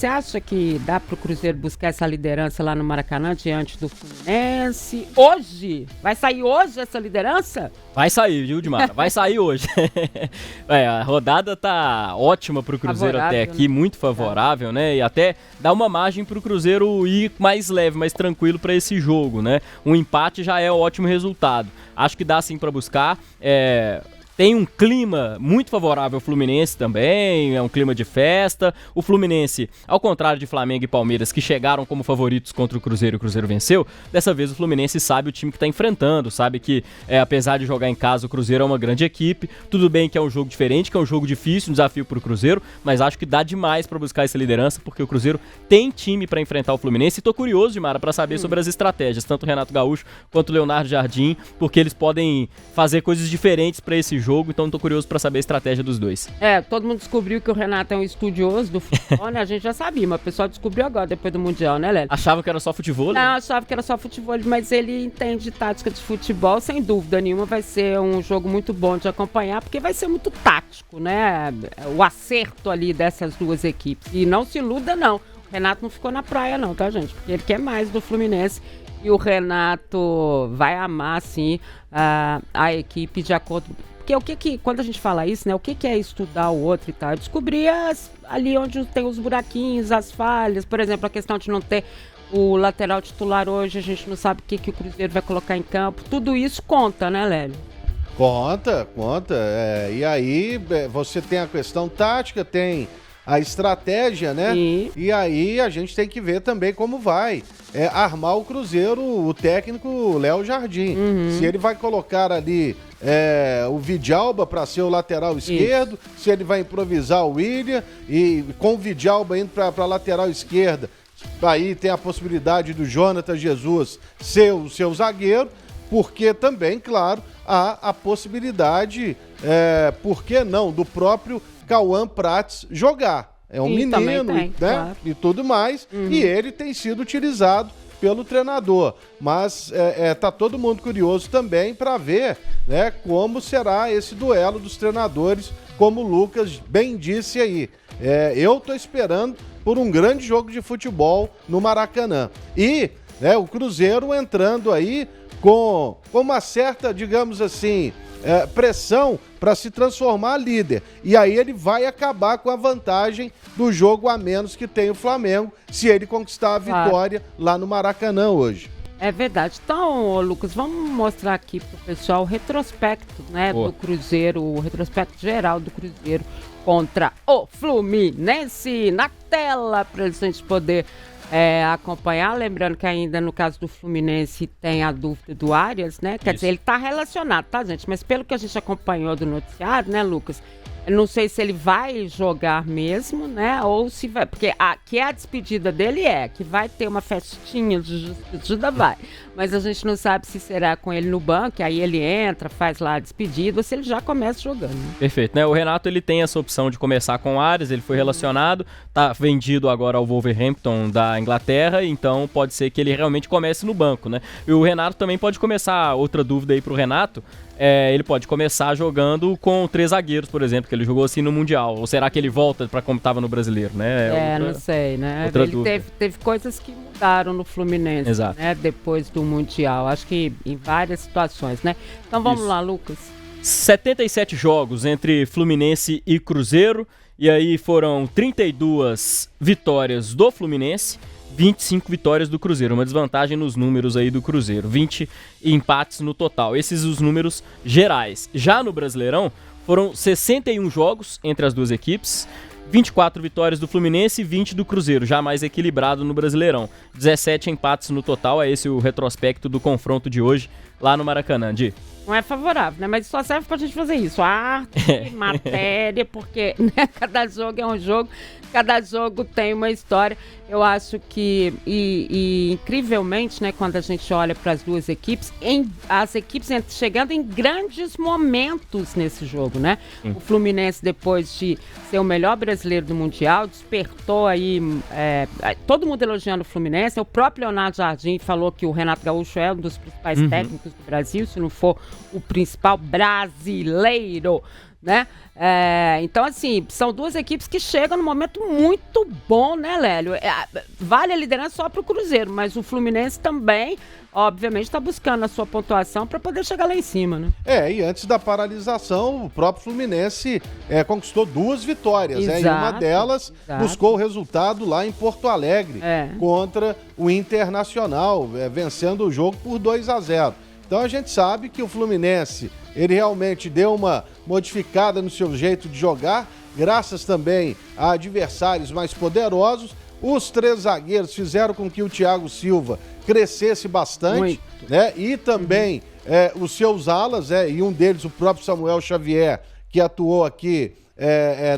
Você acha que dá para o Cruzeiro buscar essa liderança lá no Maracanã diante do Fluminense? Hoje? Vai sair hoje essa liderança? Vai sair, viu, Dimara? Vai sair hoje. A rodada tá ótima pro Cruzeiro até aqui, né? Muito favorável, né? E até dá uma margem pro Cruzeiro ir mais leve, mais tranquilo para esse jogo, né? Um empate já é um ótimo resultado. Acho que dá sim para buscar. Tem um clima muito favorável ao Fluminense também, é um clima de festa. O Fluminense, ao contrário de Flamengo e Palmeiras, que chegaram como favoritos contra o Cruzeiro e o Cruzeiro venceu, dessa vez o Fluminense sabe o time que está enfrentando, sabe que, apesar de jogar em casa, o Cruzeiro é uma grande equipe. Tudo bem que é um jogo diferente, que é um jogo difícil, um desafio para o Cruzeiro, mas acho que dá demais para buscar essa liderança, porque o Cruzeiro tem time para enfrentar o Fluminense. E tô curioso, Dimara, para saber sobre as estratégias, tanto o Renato Gaúcho quanto o Leonardo Jardim, porque eles podem fazer coisas diferentes para esse jogo, então tô curioso pra saber a estratégia dos dois. Todo mundo descobriu que o Renato é um estudioso do futebol, né? A gente já sabia, mas o pessoal descobriu agora, depois do Mundial, né, Lélio? Achava que era só futebol? Não, achava que era só futebol, mas ele entende tática de futebol, sem dúvida nenhuma. Vai ser um jogo muito bom de acompanhar, porque vai ser muito tático, né? O acerto ali dessas duas equipes. E não se iluda, não. O Renato não ficou na praia, não, tá, gente? Porque ele quer mais do Fluminense. E o Renato vai amar, sim, a equipe de acordo... Porque quando a gente fala isso, né? O que é estudar o outro e tal? Descobrir ali onde tem os buraquinhos, as falhas. Por exemplo, a questão de não ter o lateral titular hoje, a gente não sabe o que o Cruzeiro vai colocar em campo. Tudo isso conta, né, Lélio? Conta. E aí você tem a questão tática, tem a estratégia, né? E aí a gente tem que ver também como vai armar o Cruzeiro, o técnico Léo Jardim. Se ele vai colocar ali o Vidalba para ser o lateral esquerdo, se ele vai improvisar o William e com o Vidalba indo para a lateral esquerda, aí tem a possibilidade do Jonathan Jesus ser o seu zagueiro, porque também, claro, há a possibilidade, por que não, do próprio Cauã Prates jogar. É um menino, né? Claro. E tudo mais. E ele tem sido utilizado pelo treinador. Mas tá todo mundo curioso também para ver, né, como será esse duelo dos treinadores, como o Lucas bem disse aí. Eu tô esperando por um grande jogo de futebol no Maracanã. E o Cruzeiro entrando aí com uma certa, digamos assim, pressão para se transformar líder. E aí ele vai acabar com a vantagem do jogo a menos que tem o Flamengo, se ele conquistar a vitória lá no Maracanã hoje. É verdade. Então, Lucas, vamos mostrar aqui pro pessoal o retrospecto, né, do Cruzeiro, o retrospecto geral do Cruzeiro contra o Fluminense na tela, para a gente poder acompanhar. Lembrando que ainda no caso do Fluminense tem a dúvida do Arias, né? Quer dizer, ele tá relacionado, tá, gente? Mas pelo que a gente acompanhou do noticiário, né, Lucas? Eu não sei se ele vai jogar mesmo, né? Ou se vai... Porque que a despedida dele que vai ter uma festinha de despedida, vai. Mas a gente não sabe se será com ele no banco, aí ele entra, faz lá a despedida, ou se ele já começa jogando. Né? Perfeito, né? O Renato, ele tem essa opção de começar com o Arias, ele foi relacionado, tá vendido agora ao Wolverhampton da Inglaterra, então pode ser que ele realmente comece no banco, né? E o Renato também pode começar, outra dúvida aí pro Renato, ele pode começar jogando com 3 zagueiros, por exemplo, que ele jogou assim no Mundial. Ou será que ele volta para como estava no Brasileiro, né? Não sei, né? Outra ele teve coisas que mudaram no Fluminense, exato, né? Depois do Mundial. Acho que em várias situações, né? Então vamos lá, Lucas. 77 jogos entre Fluminense e Cruzeiro. E aí foram 32 vitórias do Fluminense, 25 vitórias do Cruzeiro, uma desvantagem nos números aí do Cruzeiro, 20 empates no total, esses os números gerais. Já no Brasileirão, foram 61 jogos entre as duas equipes, 24 vitórias do Fluminense e 20 do Cruzeiro, já mais equilibrado no Brasileirão. 17 empates no total, é esse o retrospecto do confronto de hoje lá no Maracanã, Di. Não é favorável, né? Mas só serve pra gente fazer isso. Arte, matéria, porque né? Cada jogo é um jogo, cada jogo tem uma história. Eu acho que, incrivelmente, né, quando a gente olha para as duas equipes, as equipes chegando em grandes momentos nesse jogo, né? O Fluminense, depois de ser o melhor brasileiro do Mundial, despertou aí, todo mundo elogiando o Fluminense. O próprio Leonardo Jardim falou que o Renato Gaúcho é um dos principais técnicos do Brasil, se não for o principal brasileiro, né? Então, assim, são duas equipes que chegam num momento muito bom, né, Lélio? Vale a liderança só para o Cruzeiro, mas o Fluminense também, obviamente, está buscando a sua pontuação para poder chegar lá em cima, né? E antes da paralisação, o próprio Fluminense conquistou 2 vitórias, exato, e uma delas buscou o resultado lá em Porto Alegre, contra o Internacional, vencendo o jogo por 2-0. Então a gente sabe que o Fluminense, ele realmente deu uma modificada no seu jeito de jogar, graças também a adversários mais poderosos. Os 3 zagueiros fizeram com que o Thiago Silva crescesse bastante, né? E também os seus alas, e um deles o próprio Samuel Xavier, que atuou aqui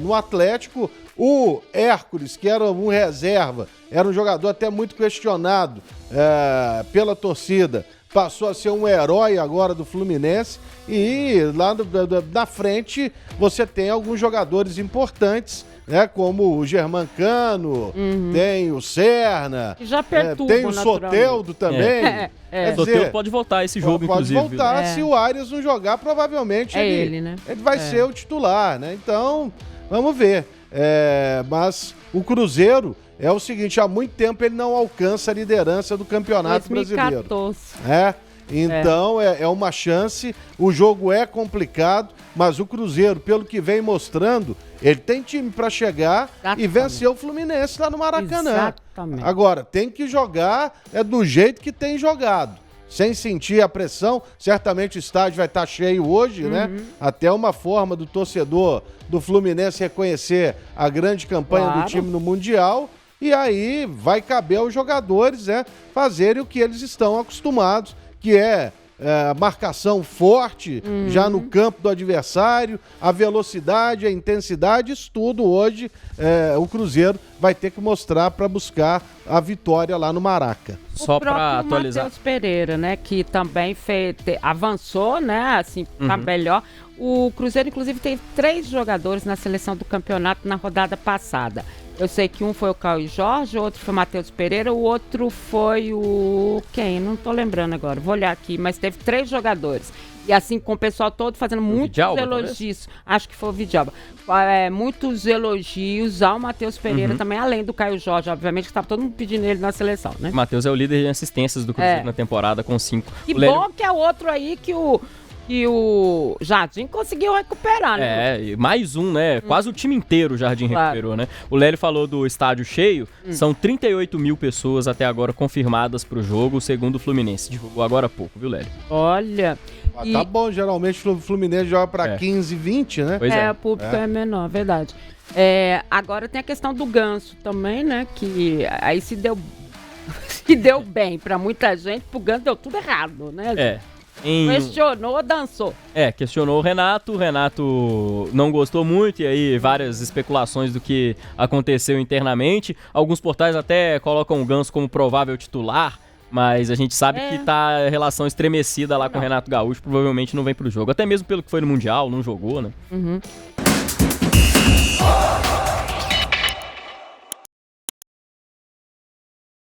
no Atlético. O Hércules, que era um reserva, era um jogador até muito questionado pela torcida, passou a ser um herói agora do Fluminense, e lá na frente você tem alguns jogadores importantes, né, como o Germancano, tem o Serna, já perturba, tem o Soteldo também. O Soteldo pode voltar a esse jogo, pode inclusive. Pode voltar, se o Arias não jogar, provavelmente ele, né? Ele vai ser o titular, né? Então, vamos ver. Mas o Cruzeiro é o seguinte, há muito tempo ele não alcança a liderança do Campeonato 2014. Brasileiro. Então é uma chance, o jogo é complicado, mas o Cruzeiro, pelo que vem mostrando, ele tem time para chegar e vencer o Fluminense lá no Maracanã. Exatamente. Agora, tem que jogar do jeito que tem jogado, sem sentir a pressão. Certamente o estádio vai estar cheio hoje, né? Até uma forma do torcedor do Fluminense reconhecer a grande campanha do time no Mundial. E aí vai caber aos jogadores fazerem o que eles estão acostumados, que é a marcação forte já no campo do adversário, a velocidade, a intensidade, isso tudo hoje o Cruzeiro vai ter que mostrar para buscar a vitória lá no Maraca. Só para atualizar. O Matheus Pereira, né, que também avançou, né, assim, tá melhor. O Cruzeiro, inclusive, teve 3 jogadores na seleção do campeonato na rodada passada. Eu sei que um foi o Caio Jorge, o outro foi o Matheus Pereira, o outro foi o... quem? Não tô lembrando agora, vou olhar aqui, mas teve 3 jogadores. E assim, com o pessoal todo fazendo muitos elogios. Acho que foi o Vidjalba. Muitos elogios ao Matheus Pereira também, além do Caio Jorge, obviamente, que estava todo mundo pedindo ele na seleção, né? O Matheus é o líder de assistências do Cruzeiro na temporada, com 5. Que bom que é outro aí que o Jardim conseguiu recuperar, né? E mais um, né? Quase o time inteiro o Jardim recuperou, né? O Lélio falou do estádio cheio, são 38 mil pessoas até agora confirmadas pro jogo, segundo o Fluminense. Divulgou agora há pouco, viu, Lélio? Olha... Tá bom, geralmente o Fluminense joga pra 15, 20, né? Pois o público é menor, verdade. Agora tem a questão do Ganso também, né? Que aí se deu bem pra muita gente, pro Ganso deu tudo errado, né? Questionou, dançou. Questionou o Renato não gostou muito, e aí várias especulações do que aconteceu internamente. Alguns portais até colocam o Ganso como provável titular, mas a gente sabe que tá a relação estremecida lá com o Renato Gaúcho, provavelmente não vem pro jogo. Até mesmo pelo que foi no Mundial, não jogou, né?